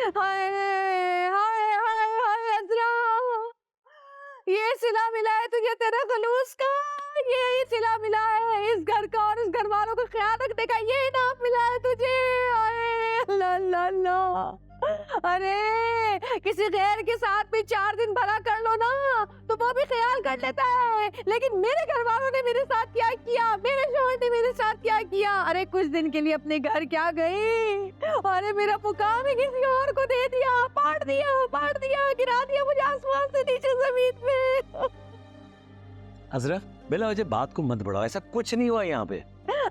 हाय हाय हाय हाय अज़रा, ये सिला मिला है तुझे तेरे खलूस का, ये सिला मिला है इस घर का और इस घर वालों का ख्याल रखने का, ये इनाम मिला है तुझे। अल्लाह अल्लाह अल्लाह। अरे किसी गैर के साथ भी 4 दिन भला कर लो ना तो वो भी ख्याल कर लेता है, लेकिन मेरे घर वालों ने मेरे साथ क्या किया, मेरे शौहर ने मेरे साथ क्या किया। अरे कुछ दिन के लिए अपने घर क्या गई, अरे मेरा मुकाम ही किसी और को दे दिया, पाट दिया, गिरा दिया मुझे आसमान से नीचे जमीन पे। अज़रा बिला वजह बात को मत बढ़ाओ, ऐसा कुछ नहीं हुआ यहाँ पे।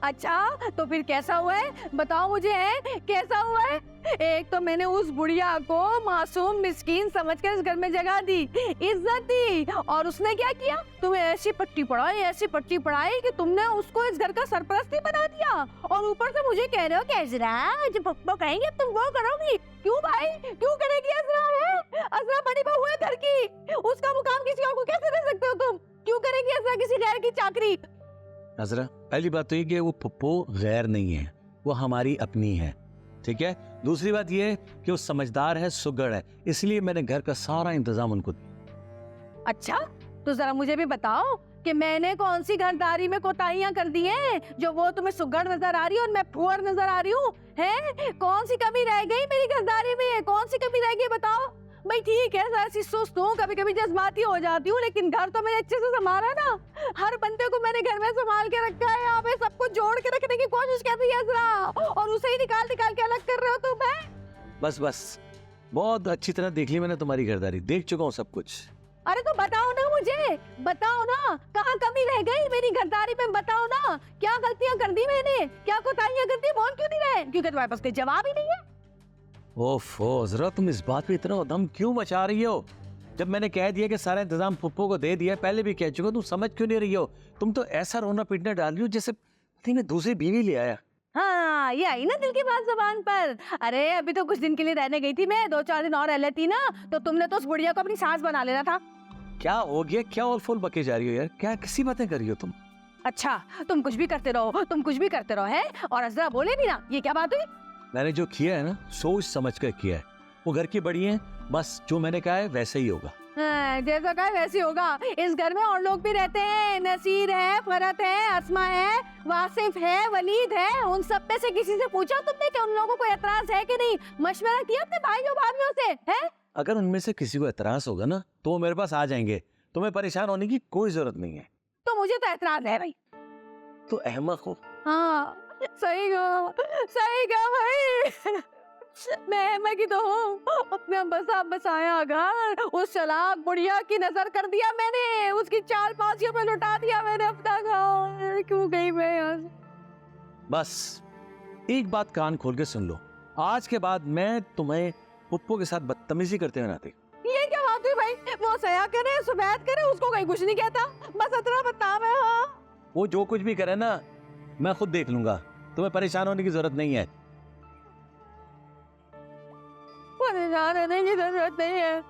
अच्छा तो फिर कैसा हुआ है, बताओ मुझे, है कैसा हुआ है। एक तो मैंने उस बुढ़िया को मासूम मिस्कीन समझकर इस घर में जगह दी, इज्जत दी, और उसने क्या किया, तुम्हें ऐसी पट्टी पढ़ाई कि तुमने उसको इस घर का सरपरस्त ही बना दिया, और ऊपर से मुझे कह रहे हो कि अज़रा जो पप्पा कहेंगे तुम वो करोगी। क्यों भाई, क्यों करेगी अज़रा, है अज़रा बड़ी बहू है घर की, उसका मुकाम किसी और को कैसे दे सकते हो तुम, क्यों करेगी अज़रा किसी गैर की चाकरी। अज़रा पहली बात तो ये कि वो पप्पो गैर नहीं है, वो हमारी अपनी है, ठीक है। दूसरी बात ये कि वो समझदार है, सुगड़ है, इसलिए मैंने घर का सारा इंतजाम उनको दिया। अच्छा तो जरा मुझे भी बताओ कि मैंने कौन सी घरदारी में कोताहियां कर दी हैं जो वो तुम्हें सुगड़ नजर आ रही है और मैं फुअर नजर आ रही हूँ, हैं कौन सी कमी रह गई मेरी घरदारी में, कौन सी कमी रह गई बताओ। भाई ठीक है ऐसी सुस्त हूँ, कभी कभी जज्बाती हो जाती हूँ, लेकिन घर तो मैंने अच्छे से संभाला ना, हर बंदे को मैंने घर में संभाल के रखा है, यहाँ पे सबको जोड़ के रखने की कोशिश कर रही है अज़रा, और उसे ही निकाल निकाल के अलग कर रहे हो तुम। है बस बहुत अच्छी तरह देख ली मैंने तुम्हारी घरदारी, देख चुका हूँ सब कुछ। अरे तो बताओ ना मुझे, बताओ ना कहाँ कमी रह गई मेरी घरदारी में, बताओ ना क्या गलतियाँ कर दी मैंने, क्या कोताहियाँ कर दी, बोल क्यों नहीं रहे, क्योंकि तुम्हारे पास कोई जवाब ही नहीं है। ओफो अज़रा तुम इस बात पे इतना दम क्यों मचा रही हो, जब मैंने कह दिया कि सारा इंतजाम पप्पो को दे दिया, पहले भी कह चुका, तुम समझ क्यों नहीं रही हो। तुम तो ऐसा रोना पीटना डाल रही हो जैसे मैं दूसरी बीवी ले आया। हाँ ये आई ना दिल की बात जुबान पर। अरे अभी तो कुछ दिन के लिए रहने गई थी मैं, 2-4 दिन और रह लेती ना तो तुमने तो उस बुढ़िया को अपनी सास बना लेना था। क्या हो गया, क्या ओल फोल बके जा रही हो यार, क्या किसी बातें कर रही हो तुम। अच्छा तुम कुछ भी करते रहो, तुम कुछ भी करते रहो, है और अज़रा बोले भी ना, ये क्या बात हुई। मैंने जो किया है ना सोच समझ कर किया है, वो घर की बड़ी है, बस जो मैंने कहा है वैसे ही होगा। जैसा कहा वैसे होगा। इस घर में और लोग भी रहते हैं, नसीर है, फरत है, अस्मा है, वासिफ है, वलीद है, उन सब में से किसी से पूछा तुमने कि उन लोगों को एतराज है कि नहीं, मशवरा किया अपने भाइयों भाभियों से, है। अगर उनमें से किसी को एतराज होगा ना तो वो मेरे पास आ जाएंगे, तुम्हें परेशान होने की कोई जरूरत नहीं है। तो मुझे तो एतराज है भाई। तो अहमक हो। हाँ सही कहा भाई, मैं की तो हूँ, अपना बसाया घर उस चालाक बुढ़िया की नजर कर दिया मैंने, उसकी चाल पासियों में लुटा दिया मैंने अपना घर, क्यों गई मैं यहाँ से। बस एक बात कान खोल के सुन लो, आज के बाद मैं तुम्हें पप्पो के साथ बदतमीजी करते हुए ना देखूं। ये क्या बात हुई भाई, वो सया करे सुबैत करे उसको कहीं कुछ नहीं कहता, बस इतना बदनाम है। हाँ वो जो कुछ भी करे ना मैं खुद देख लूंगा, तुम्हें परेशान होने की जरूरत नहीं है। परेशान होने की जरूरत नहीं है।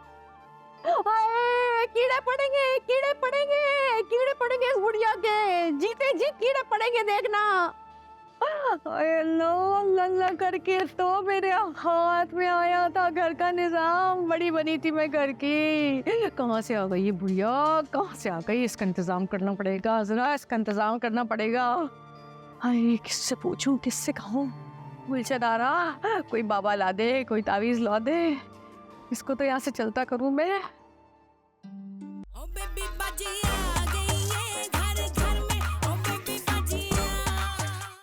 कीड़े पड़ेंगे इस बुढ़िया के, जीते जी कीड़े पड़ेंगे देखना। अल्लाह करके तो मेरे हाथ में आया था घर का निजाम, बड़ी बनी थी मैं घर की, कहाँ से आ गई ये बुढ़िया, कहाँ से आ गई, इसका इंतजाम करना पड़ेगा जरा, इसका इंतजाम करना पड़ेगा। हाय किससे पूछूं, किससे कहूँ, गुलशन आ रहा, कोई बाबा ला दे, कोई तावीज ला दे, इसको तो यहाँ से चलता करूँ मैं।